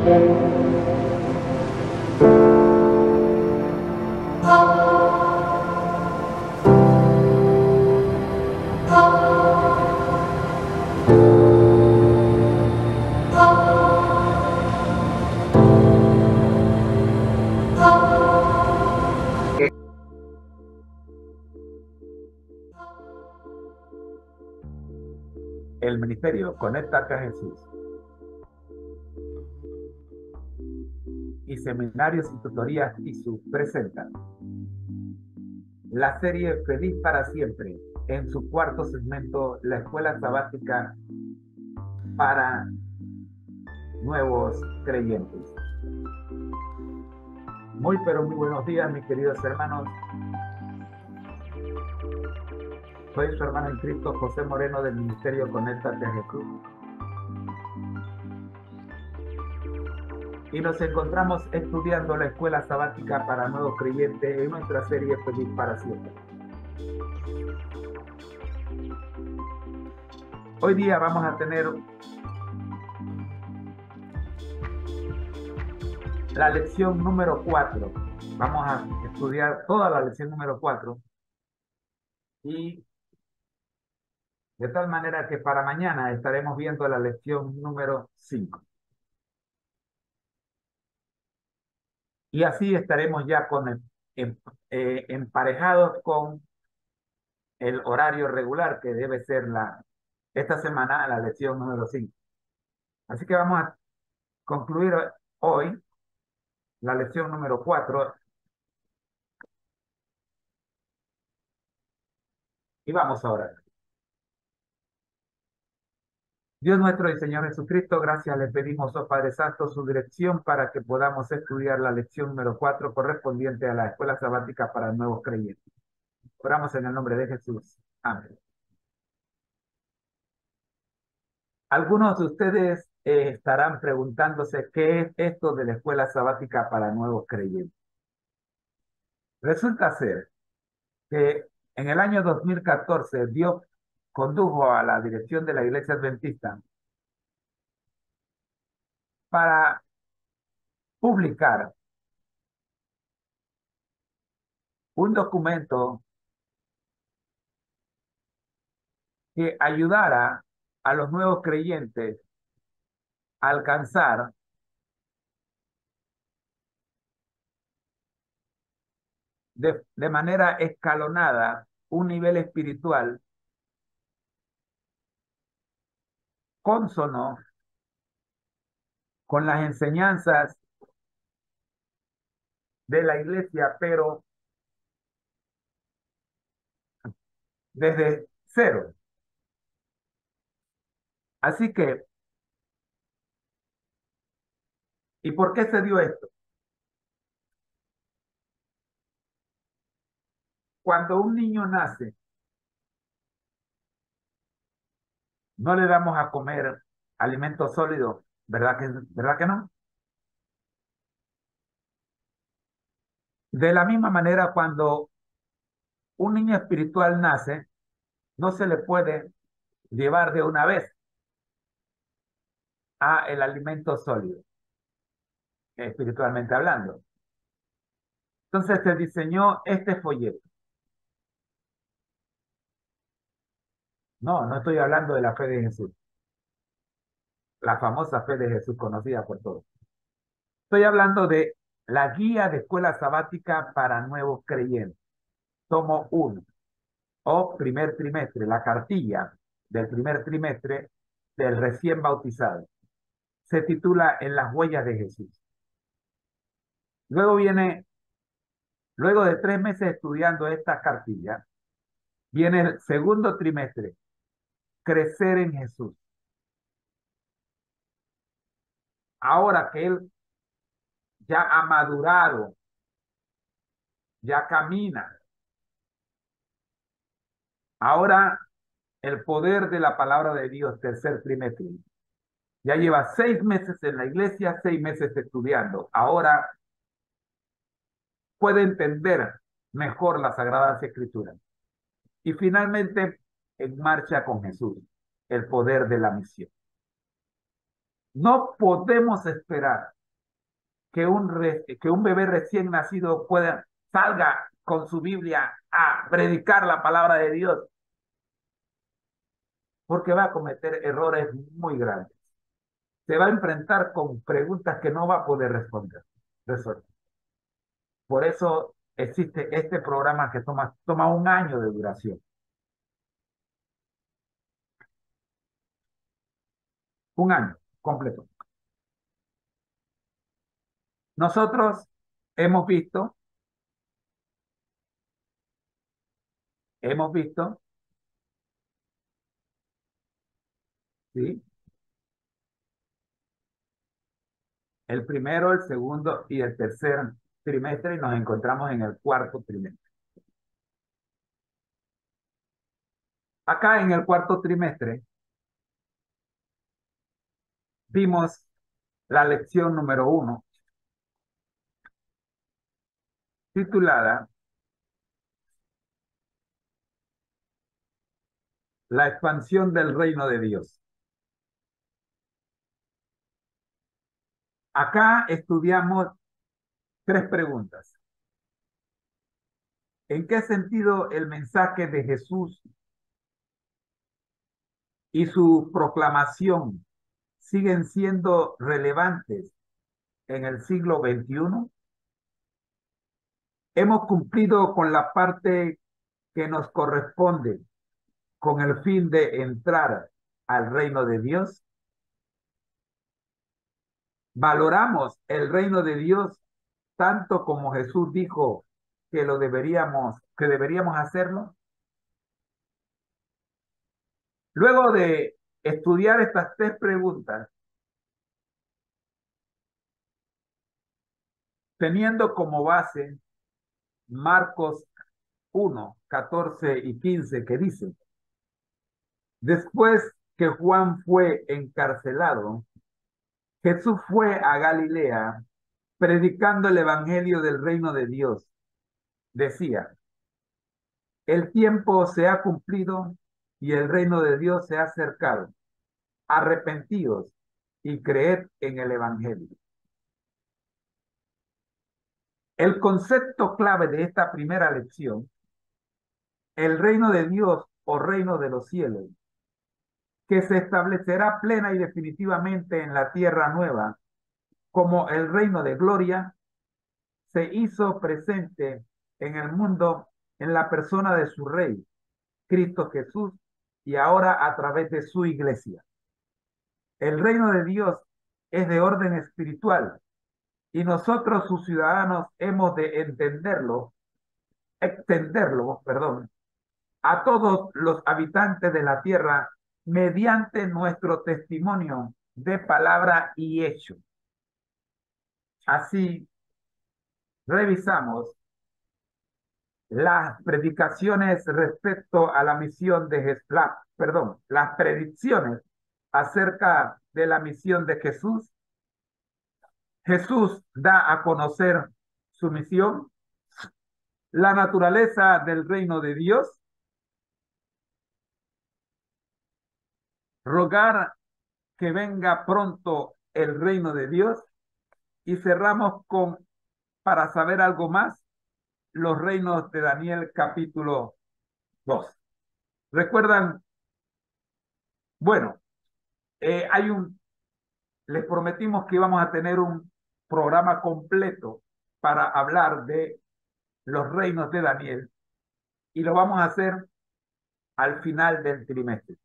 El ministerio Conéctate a Jesús y Seminarios y Tutorías ISU presentan la serie Feliz para Siempre en su cuarto segmento, la escuela sabática para nuevos creyentes. Muy pero muy buenos días, mis queridos hermanos. Soy su hermano en Cristo, José Moreno, del Ministerio Conéctate a Jesús. Y nos encontramos estudiando la escuela sabática para nuevos creyentes en nuestra serie Feliz para Siempre. Hoy día vamos a tener la lección número 4. Vamos a estudiar toda la lección número 4. Y de tal manera que para mañana estaremos viendo la lección número 5. Y así estaremos ya emparejados con el horario regular que debe ser esta semana la lección número 5. Así que vamos a concluir hoy la lección número 4 y vamos a orar. Dios nuestro y Señor Jesucristo, gracias le pedimos, oh Padre Santo, su dirección para que podamos estudiar la lección número 4 correspondiente a la escuela sabática para nuevos creyentes. Oramos en el nombre de Jesús. Amén. Algunos de ustedes estarán preguntándose qué es esto de la escuela sabática para nuevos creyentes. Resulta ser que en el año 2014 Dios condujo a la dirección de la Iglesia Adventista para publicar un documento que ayudara a los nuevos creyentes a alcanzar de manera escalonada un nivel espiritual cónsono con las enseñanzas de la iglesia, pero desde cero. Así que, ¿y por qué se dio esto? Cuando un niño nace, no le damos a comer alimento sólido, ¿verdad que no? De la misma manera, cuando un niño espiritual nace, no se le puede llevar de una vez a el alimento sólido, espiritualmente hablando. Entonces se diseñó este folleto. No estoy hablando de la fe de Jesús, la famosa fe de Jesús conocida por todos. Estoy hablando de la guía de escuela sabática para nuevos creyentes, tomo 1, o primer trimestre, la cartilla del primer trimestre del recién bautizado. Se titula En las huellas de Jesús. Luego de 3 meses estudiando esta cartilla, viene el segundo trimestre, crecer en Jesús. Ahora que él ya ha madurado, ya camina, ahora el poder de la palabra de Dios, tercer trimestre. Ya lleva 6 meses en la iglesia, 6 meses estudiando. Ahora puede entender mejor las Sagradas Escrituras. Y finalmente, en marcha con Jesús, el poder de la misión. No podemos esperar que un bebé recién nacido salga con su Biblia a predicar la palabra de Dios, porque va a cometer errores muy grandes. Se va a enfrentar con preguntas que no va a poder resolver. Por eso existe este programa que toma un año de duración. Un año completo. Nosotros hemos visto, hemos visto, ¿sí? El primero, el segundo y el tercer trimestre y nos encontramos en el cuarto trimestre. Acá en el cuarto trimestre vimos la lección número 1, titulada La expansión del reino de Dios. Acá estudiamos 3 preguntas. ¿En qué sentido el mensaje de Jesús y su proclamación siguen siendo relevantes en el siglo XXI? ¿Hemos cumplido con la parte que nos corresponde con el fin de entrar al reino de Dios? ¿Valoramos el reino de Dios tanto como Jesús dijo que deberíamos hacerlo? Luego de estudiar estas 3 preguntas, teniendo como base Marcos 1, 14 y 15, que dice: después que Juan fue encarcelado, Jesús fue a Galilea predicando el evangelio del reino de Dios. Decía: el tiempo se ha cumplido y el reino de Dios se ha acercado. Arrepentíos y creed en el evangelio. El concepto clave de esta primera lección, el reino de Dios o reino de los cielos, que se establecerá plena y definitivamente en la tierra nueva, como el reino de gloria, se hizo presente en el mundo en la persona de su Rey, Cristo Jesús, y ahora a través de su iglesia. El reino de Dios es de orden espiritual y nosotros, sus ciudadanos, hemos de extenderlo, perdón, a todos los habitantes de la tierra mediante nuestro testimonio de palabra y hecho. Así, revisamos las predicaciones respecto a la misión de Jesús, las predicciones acerca de la misión de Jesús. Jesús da a conocer su misión, la naturaleza del reino de Dios, rogar que venga pronto el reino de Dios, y cerramos con, para saber algo más, los reinos de Daniel capítulo 2. ¿Recuerdan? Bueno, eh, hay un, les prometimos que íbamos a tener un programa completo para hablar de los reinos de Daniel y lo vamos a hacer al final del trimestre.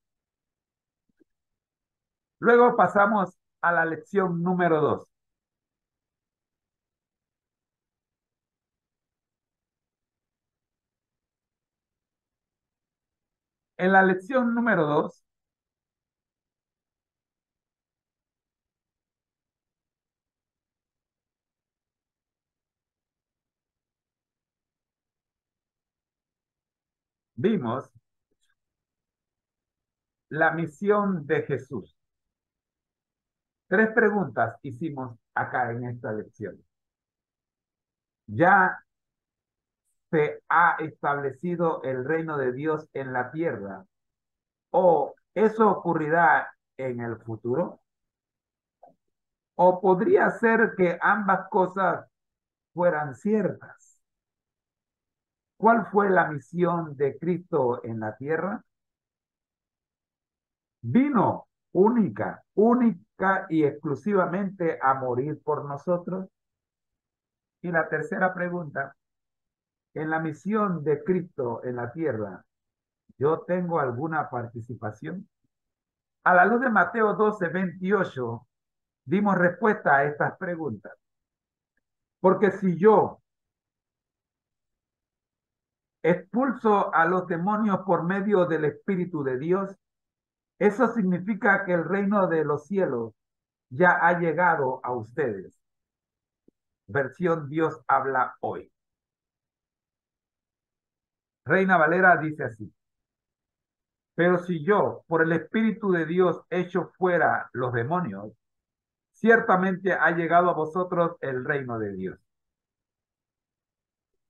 Luego pasamos a la lección número 2. En la lección número 2 vimos la misión de Jesús. 3 preguntas hicimos acá en esta lección. ¿Ya se ha establecido el reino de Dios en la tierra o eso ocurrirá en el futuro? O podría ser que ambas cosas fueran ciertas. ¿Cuál fue la misión de Cristo en la tierra? Vino única y exclusivamente a morir por nosotros. Y la tercera pregunta, en la misión de Cristo en la tierra, ¿yo tengo alguna participación? A la luz de Mateo 12:28, dimos respuesta a estas preguntas. Porque si yo expulso a los demonios por medio del Espíritu de Dios, eso significa que el reino de los cielos ya ha llegado a ustedes. Versión Dios habla hoy. Reina Valera dice así: pero si yo, por el Espíritu de Dios, echo fuera los demonios, ciertamente ha llegado a vosotros el reino de Dios.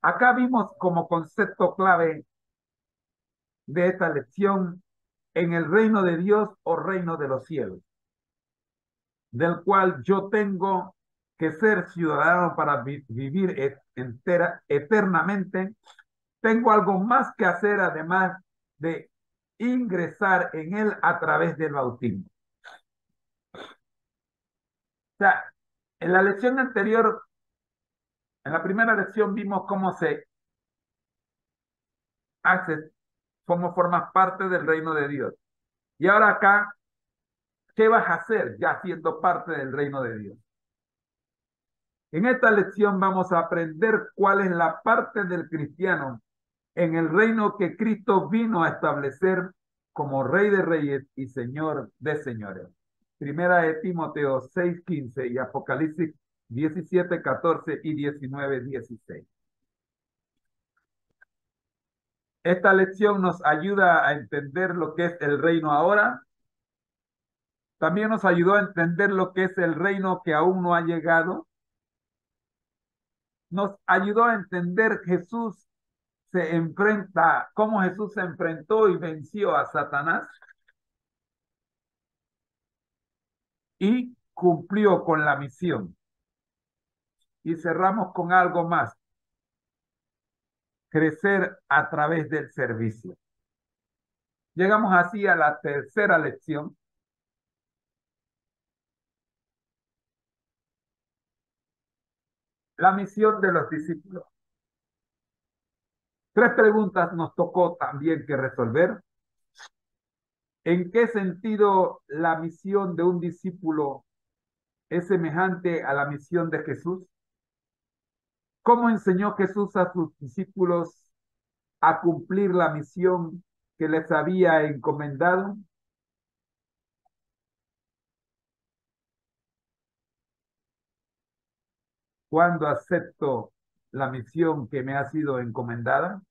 Acá vimos como concepto clave de esta lección en el reino de Dios o reino de los cielos, del cual yo tengo que ser ciudadano para vivir eternamente. Tengo algo más que hacer además de ingresar en él a través del bautismo. O sea, en la lección anterior, en la primera lección vimos cómo se hace, cómo formas parte del reino de Dios. Y ahora acá, ¿qué vas a hacer ya siendo parte del reino de Dios? En esta lección vamos a aprender cuál es la parte del cristiano en el reino que Cristo vino a establecer como Rey de Reyes y Señor de Señores. Primera de Timoteo 6:15 y Apocalipsis 17:14 y 19:16. Esta lección nos ayuda a entender lo que es el reino ahora. También nos ayudó a entender lo que es el reino que aún no ha llegado. Nos ayudó a entender cómo Jesús se enfrentó y venció a Satanás y cumplió con la misión. Y cerramos con algo más: crecer a través del servicio. Llegamos así a la tercera lección. La misión de los discípulos. Tres preguntas nos tocó también que resolver. ¿En qué sentido la misión de un discípulo es semejante a la misión de Jesús? ¿Cómo enseñó Jesús a sus discípulos a cumplir la misión que les había encomendado? ¿Cuándo acepto la misión que me ha sido encomendada?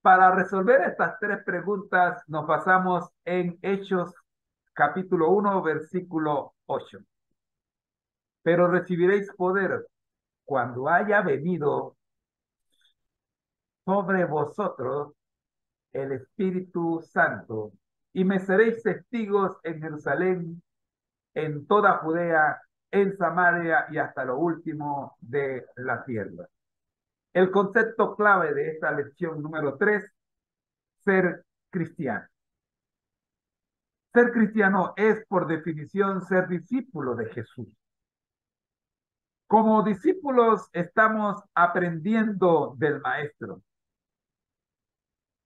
Para resolver estas tres preguntas nos basamos en Hechos capítulo 1, versículo 8. Pero recibiréis poder cuando haya venido sobre vosotros el Espíritu Santo, y me seréis testigos en Jerusalén, en toda Judea, en Samaria y hasta lo último de la tierra. El concepto clave de esta lección número 3: ser cristiano. Ser cristiano es, por definición, ser discípulo de Jesús. Como discípulos estamos aprendiendo del Maestro,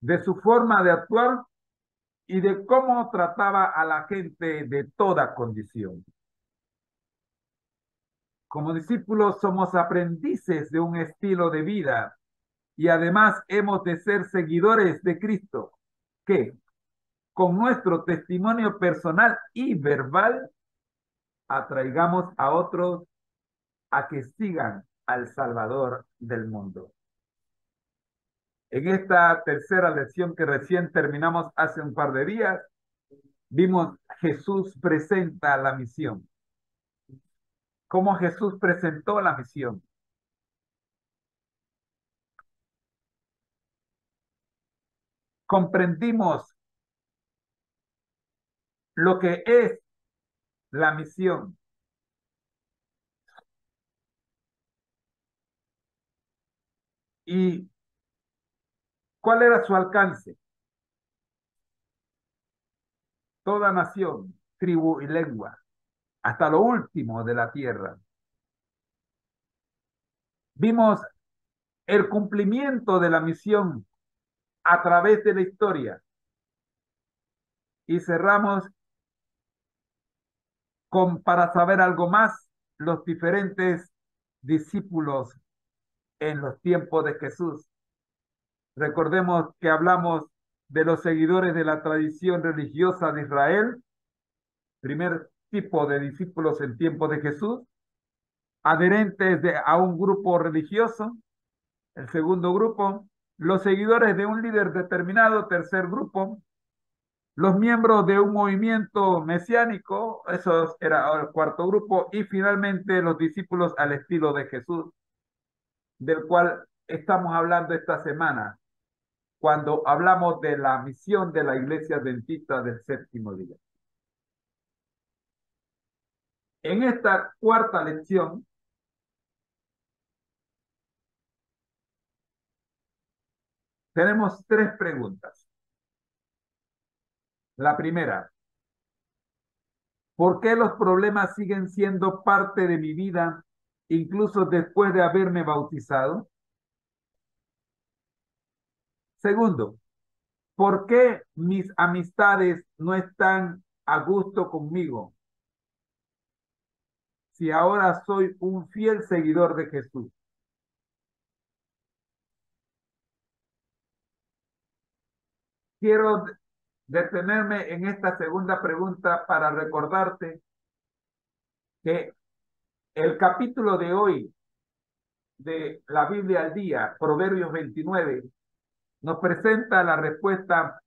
de su forma de actuar y de cómo trataba a la gente de toda condición. Como discípulos somos aprendices de un estilo de vida y además hemos de ser seguidores de Cristo, que con nuestro testimonio personal y verbal atraigamos a otros a que sigan al Salvador del mundo. En esta tercera lección que recién terminamos hace un par de días, vimos Jesús presenta la misión. ¿Cómo Jesús presentó la misión? Comprendimos lo que es la misión ¿Y cuál era su alcance? Toda nación, tribu y lengua, hasta lo último de la tierra. Vimos el cumplimiento de la misión a través de la historia y cerramos con, para saber algo más, los diferentes discípulos en los tiempos de Jesús. Recordemos que hablamos de los seguidores de la tradición religiosa de Israel, primer tipo de discípulos en tiempos de Jesús, adherentes a un grupo religioso, el segundo grupo, los seguidores de un líder determinado, tercer grupo, los miembros de un movimiento mesiánico, eso era el cuarto grupo, y finalmente los discípulos al estilo de Jesús, del cual estamos hablando esta semana, cuando hablamos de la misión de la Iglesia Adventista del séptimo día. En esta cuarta lección, tenemos tres preguntas. La primera, ¿por qué los problemas siguen siendo parte de mi vida incluso después de haberme bautizado? Segundo, ¿por qué mis amistades no están a gusto conmigo si ahora soy un fiel seguidor de Jesús? Quiero detenerme en esta segunda pregunta para recordarte que el capítulo de hoy de la Biblia al día, Proverbios 29, nos presenta la respuesta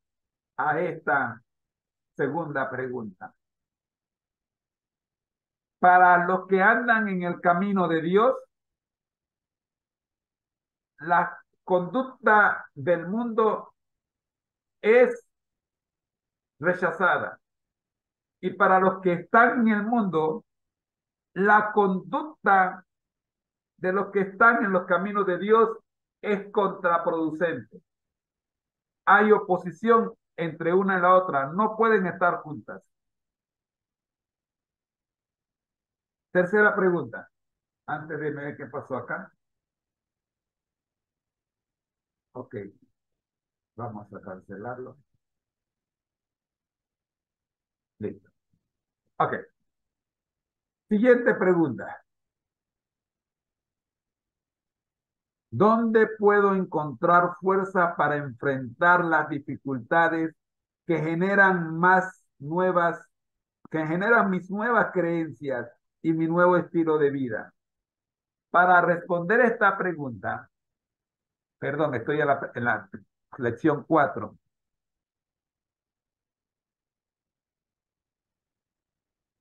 a esta segunda pregunta. Para los que andan en el camino de Dios, la conducta del mundo es rechazada. Y para los que están en el mundo, la conducta de los que están en los caminos de Dios es contraproducente. Hay oposición entre una y la otra, no pueden estar juntas. Tercera pregunta, antes de ver qué pasó acá. Ok, vamos a cancelarlo. Listo. Ok, siguiente pregunta. ¿Dónde puedo encontrar fuerza para enfrentar las dificultades que generan que generan mis nuevas creencias y mi nuevo estilo de vida? Para responder esta pregunta, perdón, estoy en la lección 4.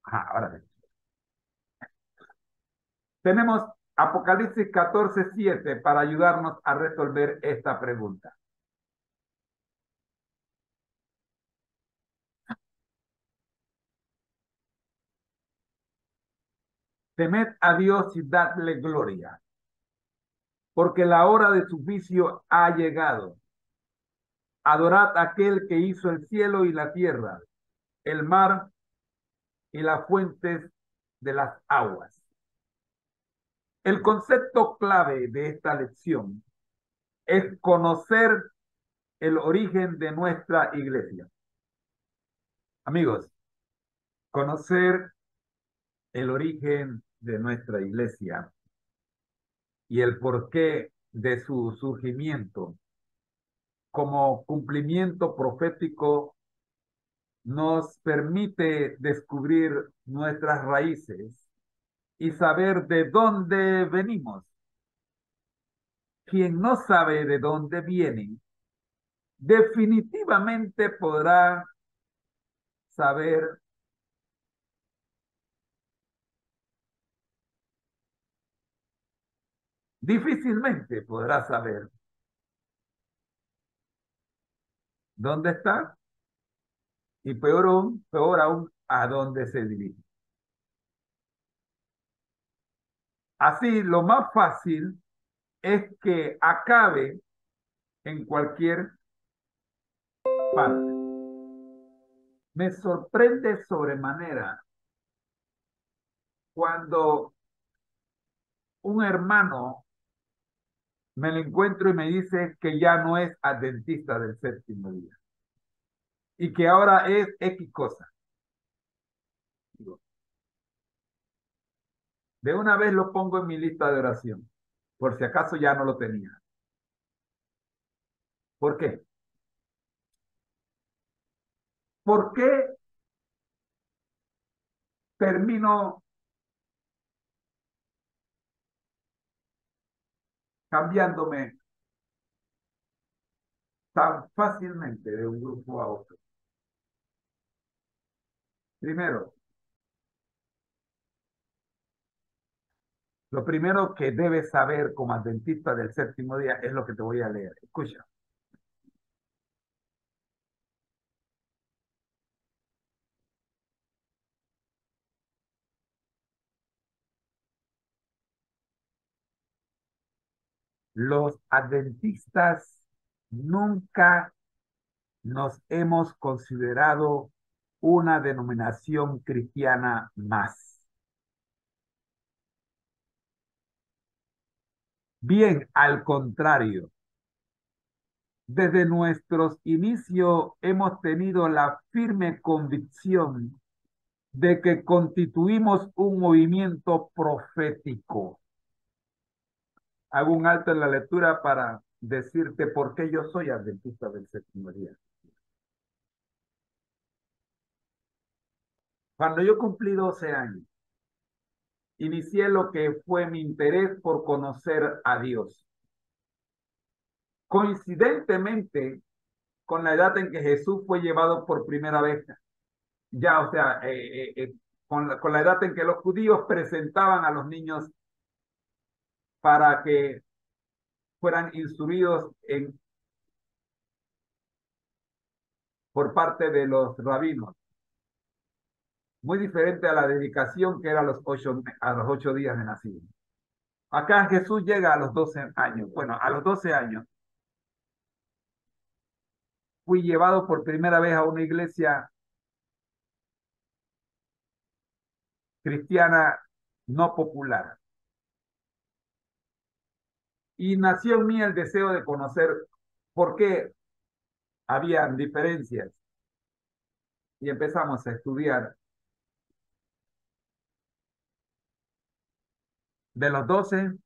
Ajá, ahora sí. Tenemos Apocalipsis 14:7 para ayudarnos a resolver esta pregunta. Temed a Dios y dadle gloria, porque la hora de su juicio ha llegado. Adorad a aquel que hizo el cielo y la tierra, el mar y las fuentes de las aguas. El concepto clave de esta lección es conocer el origen de nuestra iglesia. Amigos, conocer el origen de nuestra iglesia y el porqué de su surgimiento como cumplimiento profético nos permite descubrir nuestras raíces y saber de dónde venimos. Quien no sabe de dónde viene, definitivamente podrá saber, difícilmente podrá saber dónde está y peor aún, a dónde se dirige. Así, lo más fácil es que acabe en cualquier parte. Me sorprende sobremanera cuando un hermano me lo encuentro y me dice que ya no es adventista del séptimo día y que ahora es X cosa. Digo, de una vez lo pongo en mi lista de oración, por si acaso ya no lo tenía. ¿Por qué? ¿Por qué termino cambiándome tan fácilmente de un grupo a otro? Primero, lo primero que debes saber como adventista del séptimo día es lo que te voy a leer. Escucha. Los adventistas nunca nos hemos considerado una denominación cristiana más. Bien, al contrario, desde nuestros inicios hemos tenido la firme convicción de que constituimos un movimiento profético. Hago un alto en la lectura para decirte por qué yo soy adventista del séptimo día. Cuando yo cumplí 12 años, inicié lo que fue mi interés por conocer a Dios. Coincidentemente, con la edad en que Jesús fue llevado por primera vez, ya, o sea, con la edad en que los judíos presentaban a los niños para que fueran instruidos por parte de los rabinos. Muy diferente a la dedicación que era a los 8 días de nacido. Acá Jesús llega a los 12 años. Bueno, a los 12 años fui llevado por primera vez a una iglesia cristiana no popular. Y nació en mí el deseo de conocer por qué había diferencias. Y empezamos a estudiar. De los 12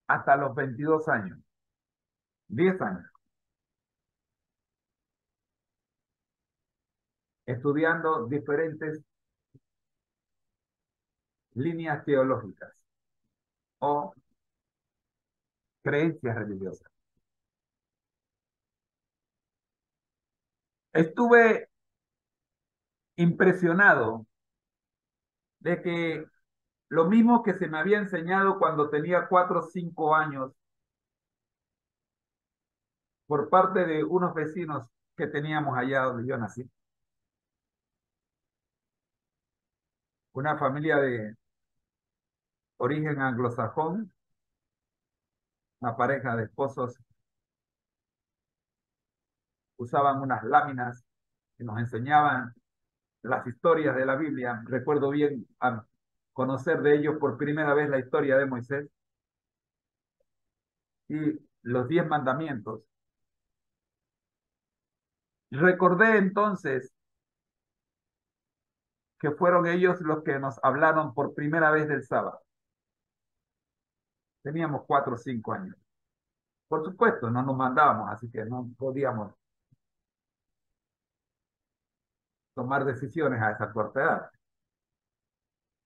hasta los 22 años. 10 años. Estudiando diferentes líneas teológicas o creencias religiosas. Estuve impresionado de que lo mismo que se me había enseñado cuando tenía 4 o 5 años por parte de unos vecinos que teníamos allá donde yo nací. Una familia de origen anglosajón, una pareja de esposos, usaban unas láminas que nos enseñaban las historias de la Biblia. Recuerdo bien a conocer de ellos por primera vez la historia de Moisés y los 10 mandamientos. Recordé entonces que fueron ellos los que nos hablaron por primera vez del sábado. Teníamos 4 o 5 años. Por supuesto, no nos mandábamos, así que no podíamos tomar decisiones a esa corta edad.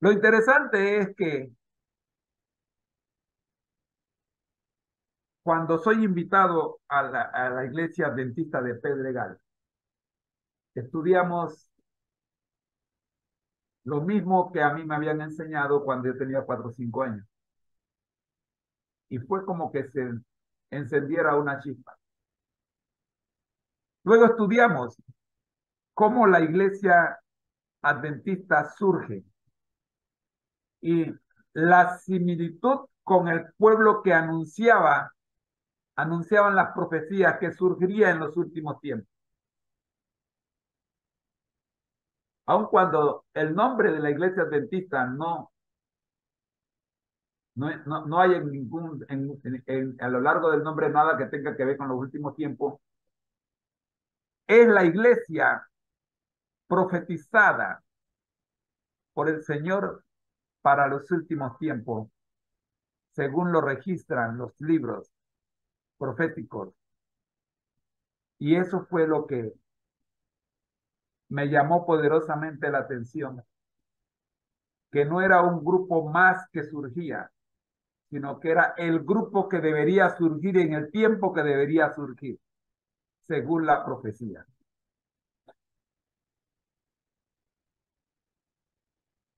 Lo interesante es que cuando soy invitado a la iglesia adventista de Pedregal, estudiamos lo mismo que a mí me habían enseñado cuando yo tenía 4 o 5 años. Y fue como que se encendiera una chispa. Luego estudiamos cómo la iglesia adventista surge y la similitud con el pueblo que anunciaban las profecías que surgiría en los últimos tiempos. Aun cuando el nombre de la iglesia adventista no hay en ningún, a lo largo del nombre nada que tenga que ver con los últimos tiempos, es la iglesia profetizada por el Señor para los últimos tiempos, según lo registran los libros proféticos. Y eso fue lo que me llamó poderosamente la atención, que no era un grupo más que surgía, sino que era el grupo que debería surgir en el tiempo que debería surgir, según la profecía.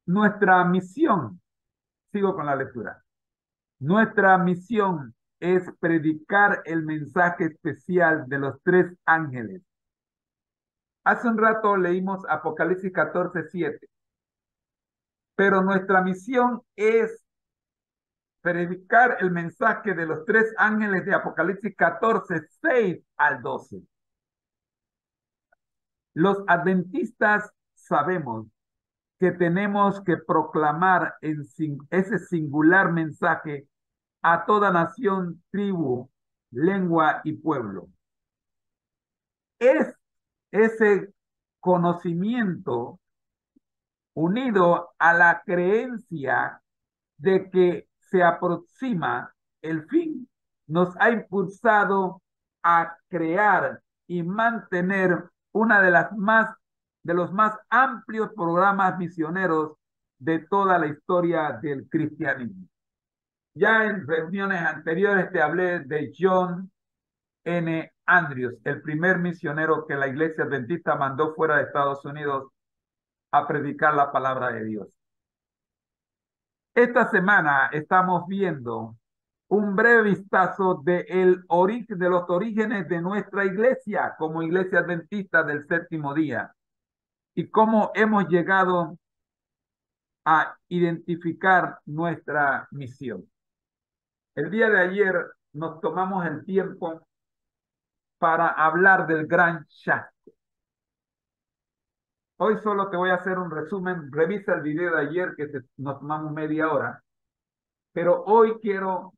Nuestra misión, sigo con la lectura, nuestra misión es predicar el mensaje especial de los tres ángeles. Hace un rato leímos Apocalipsis 14:7, pero nuestra misión es predicar el mensaje de los tres ángeles de Apocalipsis 14:6 al 12. Los adventistas sabemos que tenemos que proclamar ese singular mensaje a toda nación, tribu, lengua y pueblo. Es ese conocimiento unido a la creencia de que se aproxima el fin, nos ha impulsado a crear y mantener una de los más amplios programas misioneros de toda la historia del cristianismo. Ya en reuniones anteriores te hablé de John N. Andrews, el primer misionero que la iglesia adventista mandó fuera de Estados Unidos a predicar la palabra de Dios. Esta semana estamos viendo un breve vistazo de los orígenes de nuestra iglesia como iglesia adventista del séptimo día y cómo hemos llegado a identificar nuestra misión. El día de ayer nos tomamos el tiempo para hablar del Gran Shasta. Hoy solo te voy a hacer un resumen. Revisa el video de ayer nos tomamos media hora. Pero hoy quiero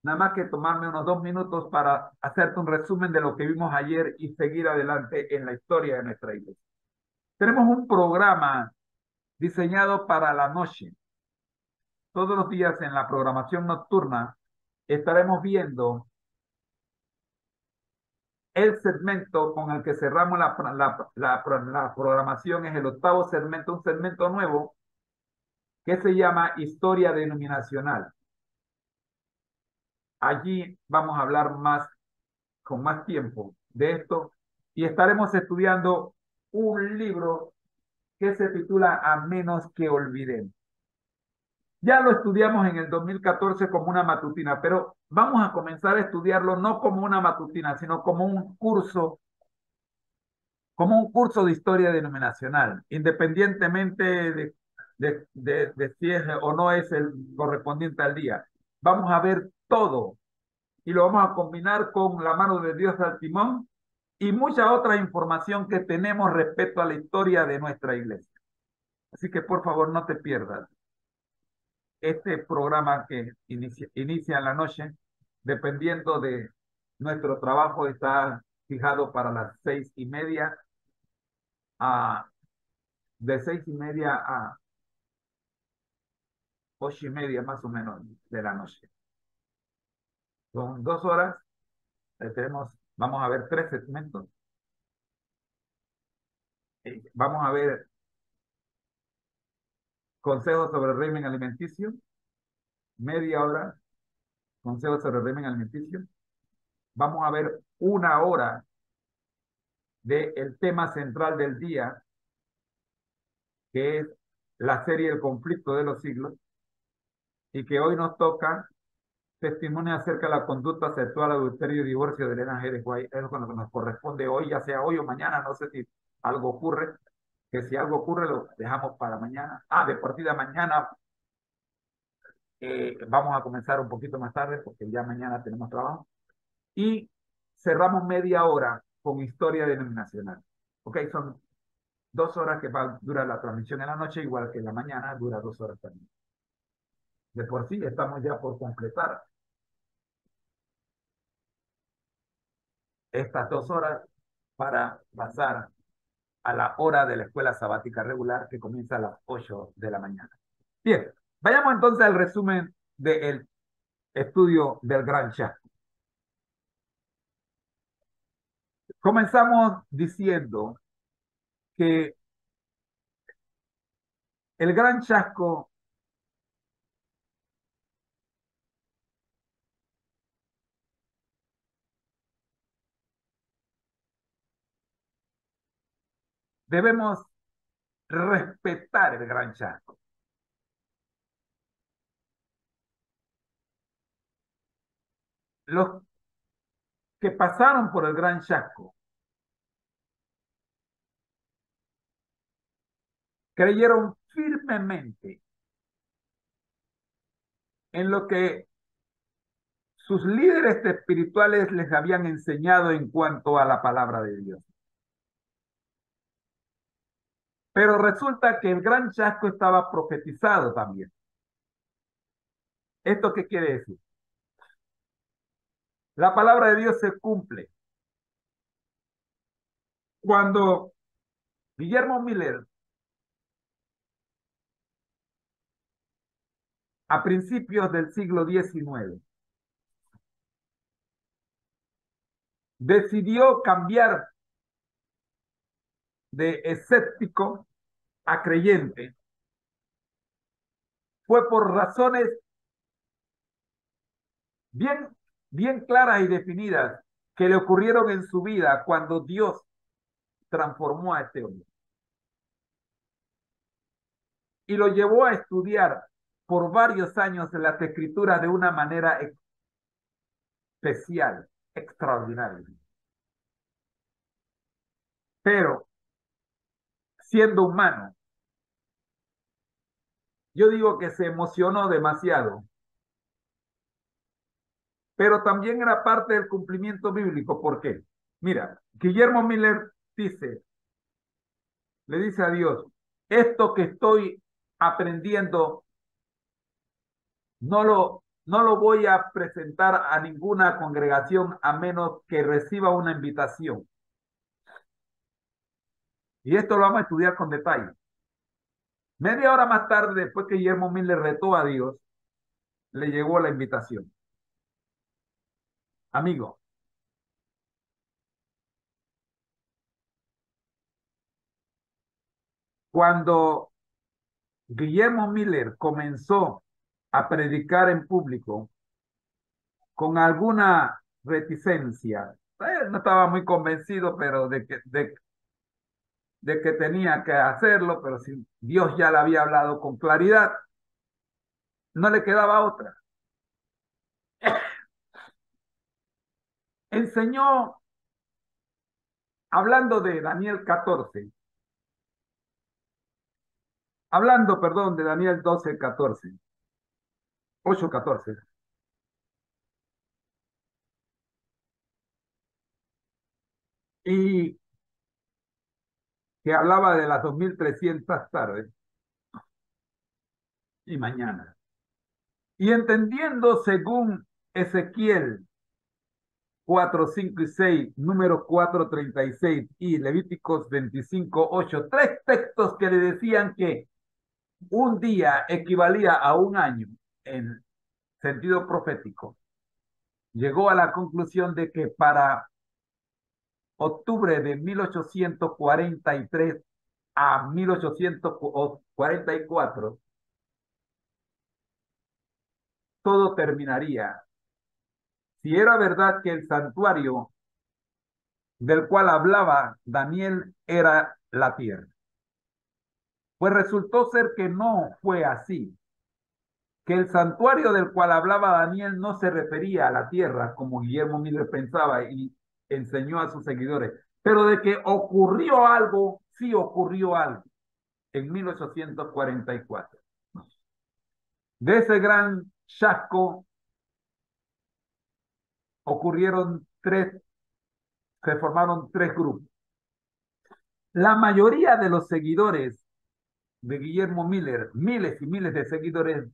nada más que tomarme unos 2 minutos para hacerte un resumen de lo que vimos ayer y seguir adelante en la historia de nuestra iglesia. Tenemos un programa diseñado para la noche. Todos los días en la programación nocturna estaremos viendo el segmento con el que cerramos la programación. Es el octavo segmento, un segmento nuevo que se llama Historia Denominacional. Allí vamos a hablar con más tiempo de esto y estaremos estudiando un libro que se titula A menos que olvidemos. Ya lo estudiamos en el 2014 como una matutina, pero vamos a comenzar a estudiarlo no como una matutina, sino como un curso de historia denominacional, independientemente de si es o no es el correspondiente al día. Vamos a ver todo y lo vamos a combinar con la mano de Dios al timón y mucha otra información que tenemos respecto a la historia de nuestra iglesia. Así que por favor no te pierdas este programa que inicia en la noche, dependiendo de nuestro trabajo, está fijado para las 6:30 de 6:30 a 8:30 más o menos de la noche. Son 2 horas. Vamos a ver 3 segmentos. Vamos a ver consejos sobre el régimen alimenticio, media hora, consejos sobre el régimen alimenticio. Vamos a ver 1 hora del tema central del día, que es la serie El conflicto de los siglos, y que hoy nos toca testimonio acerca de la conducta sexual, adulterio y divorcio de Elena G. de White. Es lo que nos corresponde hoy, ya sea hoy o mañana, no sé si algo ocurre, que si algo ocurre lo dejamos para mañana. De partida mañana Vamos a comenzar un poquito más tarde porque ya mañana tenemos trabajo. Y cerramos media hora con historia denominacional. Ok, son 2 horas que va a durar la transmisión en la noche, igual que en la mañana, dura 2 horas también. De por sí estamos ya por completar estas 2 horas para pasar a la hora de la escuela sabática regular que comienza a las 8 de la mañana. Bien, vayamos entonces al resumen del estudio del Gran Chasco. Comenzamos diciendo que el Gran Chasco debemos respetar el Gran Chasco. Los que pasaron por el Gran Chasco creyeron firmemente en lo que sus líderes espirituales les habían enseñado en cuanto a la palabra de Dios. Pero resulta que el Gran Chasco estaba profetizado también. ¿Esto qué quiere decir? La palabra de Dios se cumple. Cuando Guillermo Miller, a principios del siglo XIX, decidió cambiar de escéptico a creyente, fue por razones bien, bien claras y definidas que le ocurrieron en su vida cuando Dios transformó a este hombre y lo llevó a estudiar por varios años en las escrituras de una manera especial, extraordinaria. Pero siendo humano, yo digo que se emocionó demasiado, pero también era parte del cumplimiento bíblico. ¿Por qué? Mira, Guillermo Miller dice, le dice a Dios, esto que estoy aprendiendo no lo voy a presentar a ninguna congregación a menos que reciba una invitación. Y esto lo vamos a estudiar con detalle. Media hora más tarde, después que Guillermo Miller retó a Dios, le llegó la invitación. Amigo, cuando Guillermo Miller comenzó a predicar en público con alguna reticencia, no estaba muy convencido, pero de que tenía que hacerlo, pero si Dios ya le había hablado con claridad, no le quedaba otra. Enseñó, hablando de Daniel 14, hablando, perdón, de Daniel 12, 14, 8, 14, y que hablaba de las 2300 tardes y mañana. Y entendiendo según Ezequiel 4, 5 y 6, número 4, 36 y Levíticos 25, 8, tres textos que le decían que un día equivalía a un año en sentido profético, llegó a la conclusión de que para octubre de 1843 a 1844 todo terminaría. Si era verdad que el santuario del cual hablaba Daniel era la tierra, pues resultó ser que no fue así, que el santuario del cual hablaba Daniel no se refería a la tierra como Guillermo Miller pensaba y enseñó a sus seguidores, pero de que ocurrió algo, sí ocurrió algo en 1844. De ese gran chasco ocurrieron se formaron tres grupos. La mayoría de los seguidores de Guillermo Miller, miles y miles de seguidores,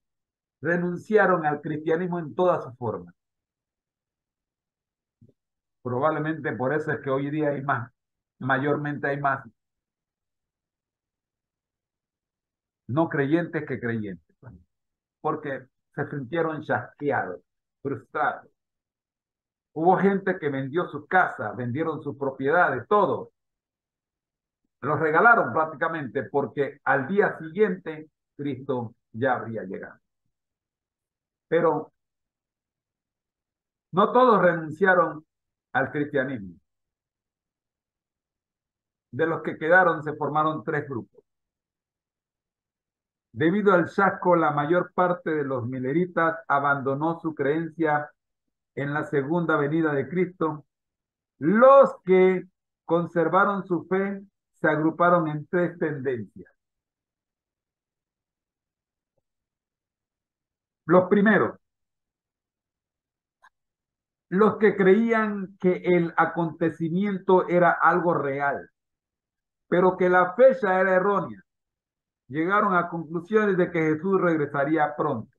renunciaron al cristianismo en todas sus formas. Probablemente por eso es que hoy día hay más, mayormente hay más no creyentes que creyentes, porque se sintieron chasqueados, frustrados. Hubo gente que vendió su casa, vendieron sus propiedades, todo. Los regalaron prácticamente porque al día siguiente Cristo ya habría llegado. Pero no todos renunciaron al cristianismo. De los que quedaron se formaron tres grupos. Debido al chasco, la mayor parte de los mileritas abandonó su creencia en la segunda venida de Cristo. Los que conservaron su fe se agruparon en tres tendencias. Los primeros, los que creían que el acontecimiento era algo real, pero que la fecha era errónea. Llegaron a conclusiones de que Jesús regresaría pronto.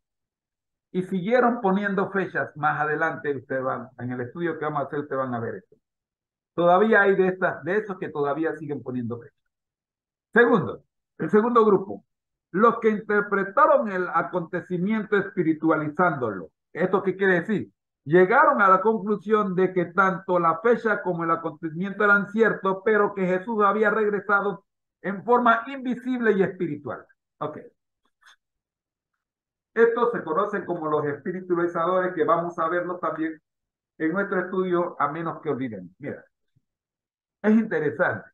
Y siguieron poniendo fechas más adelante. Ustedes van, en el estudio que vamos a hacer, ustedes van a ver esto. Todavía hay de esos que todavía siguen poniendo fechas. Segundo, el segundo grupo, los que interpretaron el acontecimiento espiritualizándolo. ¿Esto qué quiere decir? Llegaron a la conclusión de que tanto la fecha como el acontecimiento eran ciertos, pero que Jesús había regresado en forma invisible y espiritual. Ok. Estos se conocen como los espiritualizadores, que vamos a verlos también en nuestro estudio, a menos que olviden. Mira, es interesante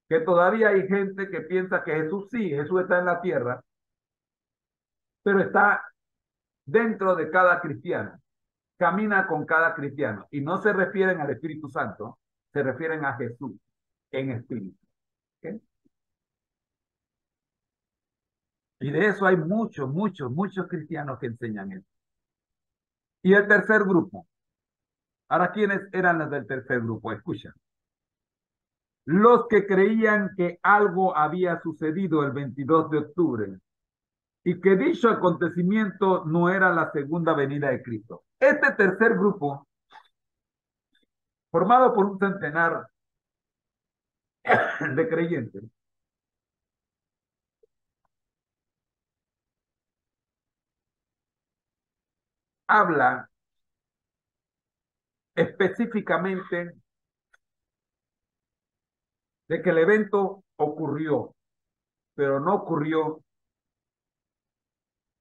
que todavía hay gente que piensa que Jesús sí, Jesús está en la tierra, pero está dentro de cada cristiano, camina con cada cristiano, y no se refieren al Espíritu Santo, se refieren a Jesús en espíritu. ¿Okay? Y de eso hay muchos, muchos, muchos cristianos que enseñan eso. Y el tercer grupo. Ahora, ¿quiénes eran los del tercer grupo? Escucha. Los que creían que algo había sucedido el 22 de octubre y que dicho acontecimiento no era la segunda venida de Cristo. Este tercer grupo, formado por un centenar de creyentes, habla específicamente de que el evento ocurrió, pero no ocurrió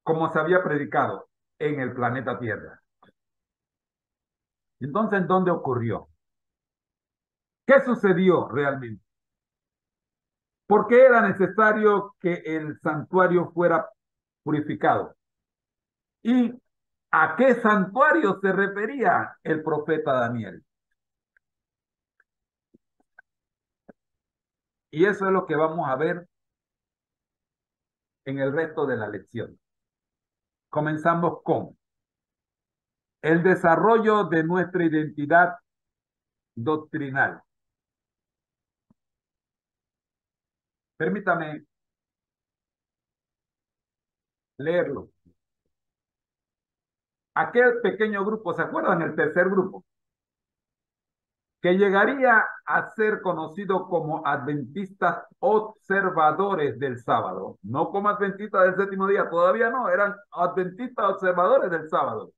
como se había predicado en el planeta Tierra. Entonces, ¿dónde ocurrió? ¿Qué sucedió realmente? ¿Por qué era necesario que el santuario fuera purificado? ¿Y a qué santuario se refería el profeta Daniel? Y eso es lo que vamos a ver en el resto de la lección. Comenzamos con el desarrollo de nuestra identidad doctrinal. Permítame leerlo. Aquel pequeño grupo, ¿se acuerdan? El tercer grupo, que llegaría a ser conocido como adventistas observadores del sábado, no como adventistas del séptimo día, todavía no, eran adventistas observadores del sábado.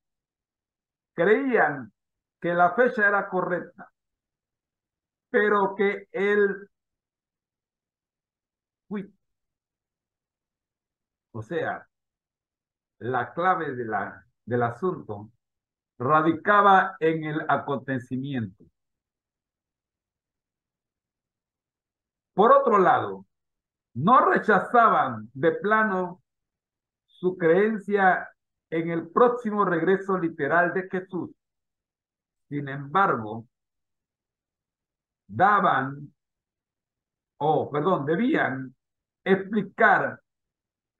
Creían que la fecha era correcta, pero que o sea, la clave del asunto radicaba en el acontecimiento. Por otro lado, no rechazaban de plano su creencia en el próximo regreso literal de Jesús. Sin embargo, debían explicar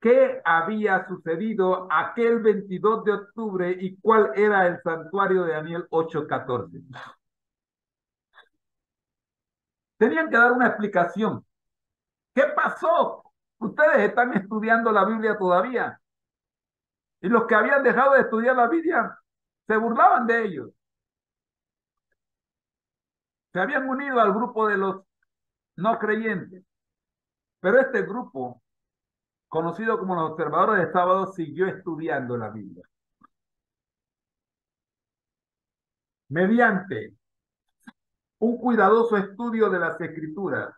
¿Qué había sucedido aquel 22 de octubre y cuál era el santuario de Daniel 8:14? Tenían que dar una explicación. ¿Qué pasó? Ustedes están estudiando la Biblia todavía. Y los que habían dejado de estudiar la Biblia se burlaban de ellos. Se habían unido al grupo de los no creyentes. Pero este grupo, conocido como los observadores de sábado, siguió estudiando la Biblia. Mediante un cuidadoso estudio de las Escrituras,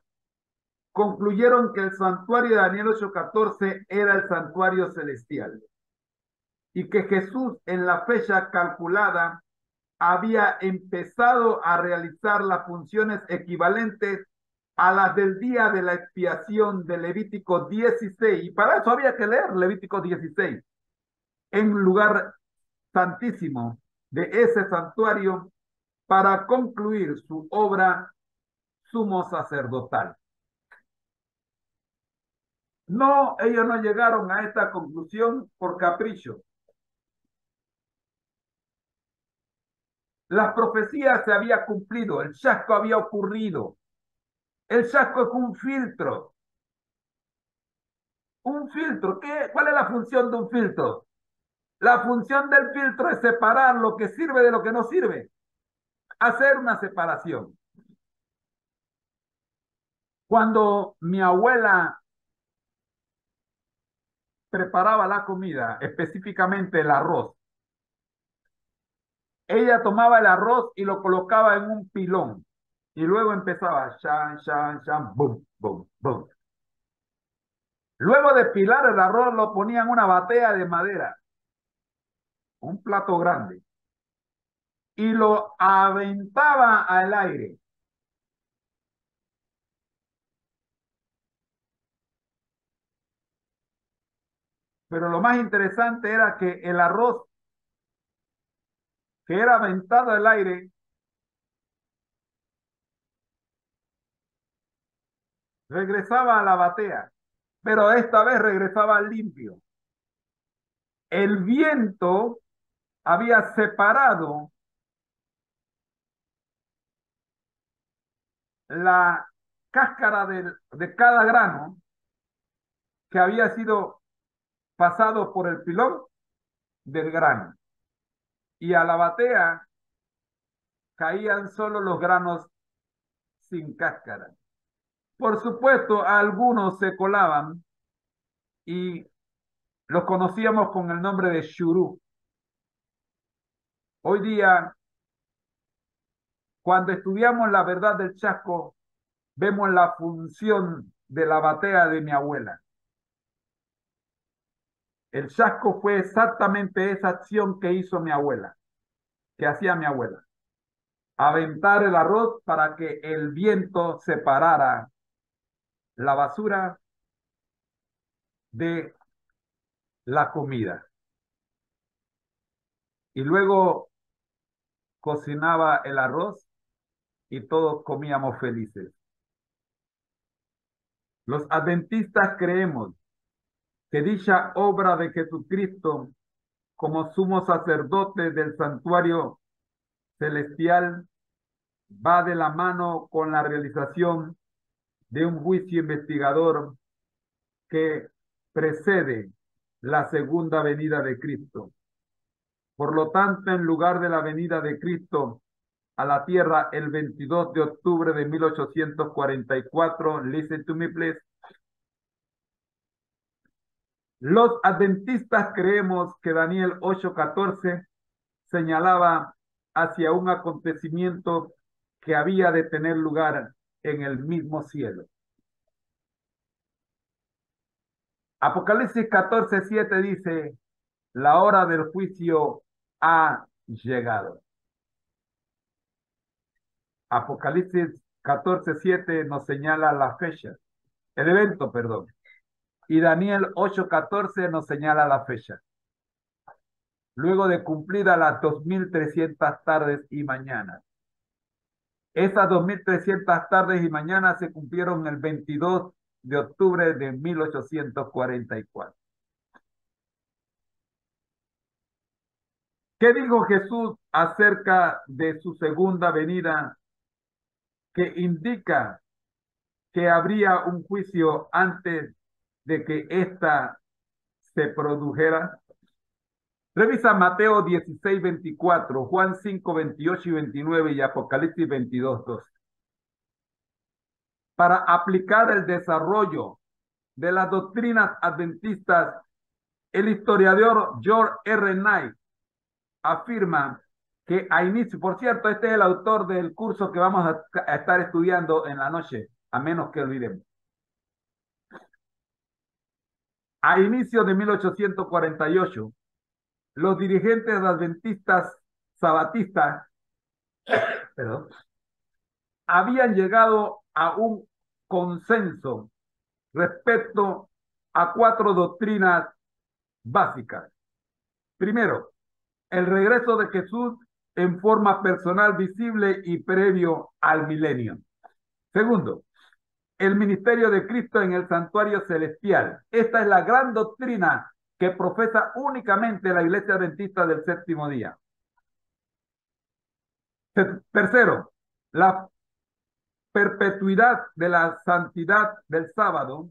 concluyeron que el santuario de Daniel 8:14 era el santuario celestial y que Jesús en la fecha calculada había empezado a realizar las funciones equivalentes a las del día de la expiación de Levítico 16. Y para eso había que leer Levítico 16 en lugar santísimo de ese santuario para concluir su obra sumo sacerdotal. No, ellos no llegaron a esta conclusión por capricho. Las profecías se había cumplido, el chasco había ocurrido. El chasco es un filtro. Un filtro, ¿cuál es la función de un filtro? La función del filtro es separar lo que sirve de lo que no sirve. Hacer una separación. Cuando mi abuela preparaba la comida, específicamente el arroz, ella tomaba el arroz y lo colocaba en un pilón y luego empezaba shan, shan, shan, boom, boom, boom. Luego de pilar el arroz lo ponía en una batea de madera, un plato grande, y lo aventaba al aire. Pero lo más interesante era que el arroz que era aventado al aire regresaba a la batea, pero esta vez regresaba limpio. El viento había separado la cáscara de cada grano que había sido pasado por el pilón del grano. Y a la batea caían solo los granos sin cáscara. Por supuesto, algunos se colaban y los conocíamos con el nombre de shurú. Hoy día, cuando estudiamos la verdad del chasco, vemos la función de la batea de mi abuela. El chasco fue exactamente esa acción que hizo mi abuela, que hacía mi abuela. Aventar el arroz para que el viento separara la basura de la comida. Y luego cocinaba el arroz y todos comíamos felices. Los adventistas creemos que dicha obra de Jesucristo como sumo sacerdote del santuario celestial va de la mano con la realización de un juicio investigador que precede la segunda venida de Cristo. Por lo tanto, en lugar de la venida de Cristo a la tierra el 22 de octubre de 1844, listen to me please, los adventistas creemos que Daniel 8:14 señalaba hacia un acontecimiento que había de tener lugar en el mismo cielo. Apocalipsis 14:7 dice, la hora del juicio ha llegado. Apocalipsis 14:7 nos señala la fecha, el evento, perdón. Y Daniel 8:14 nos señala la fecha. Luego de cumplidas las 2300 tardes y mañanas. Esas 2300 tardes y mañanas se cumplieron el 22 de octubre de 1844. ¿Qué dijo Jesús acerca de su segunda venida que indica que habría un juicio antes de que ésta se produjera? Revisa Mateo 16, 24, Juan 5, 28 y 29 y Apocalipsis 22, 12. Para aplicar el desarrollo de las doctrinas adventistas, el historiador George R. Knight afirma que a inicio, por cierto, este es el autor del curso que vamos a estar estudiando en la noche, a menos que olvidemos. A inicio de 1848, los dirigentes adventistas sabatistas, perdón, habían llegado a un consenso respecto a 4 doctrinas básicas. Primero, el regreso de Jesús en forma personal, visible y previo al milenio. Segundo, el ministerio de Cristo en el santuario celestial. Esta es la gran doctrina que profesa únicamente la Iglesia Adventista del Séptimo Día. Tercero, la perpetuidad de la santidad del sábado,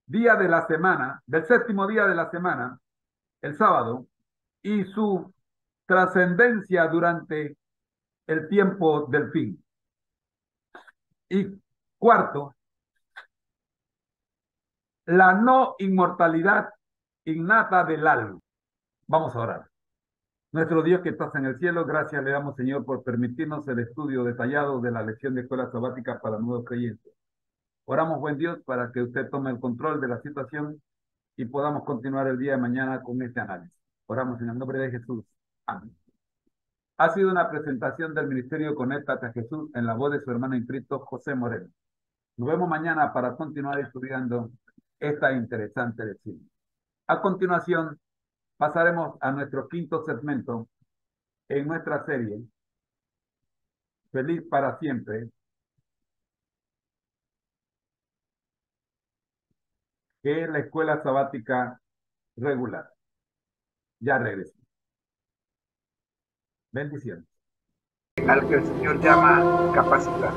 día de la semana, del séptimo día de la semana, el sábado, y su trascendencia durante el tiempo del fin. Y cuarto, la no inmortalidad innata del alma. Vamos a orar. Nuestro Dios que estás en el cielo, gracias le damos, Señor, por permitirnos el estudio detallado de la lección de escuela sabática para nuevos creyentes. Oramos, buen Dios, para que usted tome el control de la situación y podamos continuar el día de mañana con este análisis. Oramos en el nombre de Jesús. Amén. Ha sido una presentación del Ministerio Conéctate a Jesús en la voz de su hermano en Cristo, José Moreno. Nos vemos mañana para continuar estudiando esta interesante lección. A continuación, pasaremos a nuestro quinto segmento en nuestra serie, Feliz para Siempre, que es la escuela sabática regular. Ya regreso. Bendiciones. Al que el Señor llama, capacita.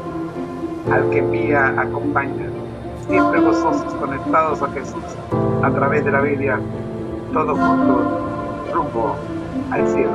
Al que envía, acompaña. Siempre gozosos, conectados a Jesús, a través de la Biblia, todos juntos, rumbo al cielo.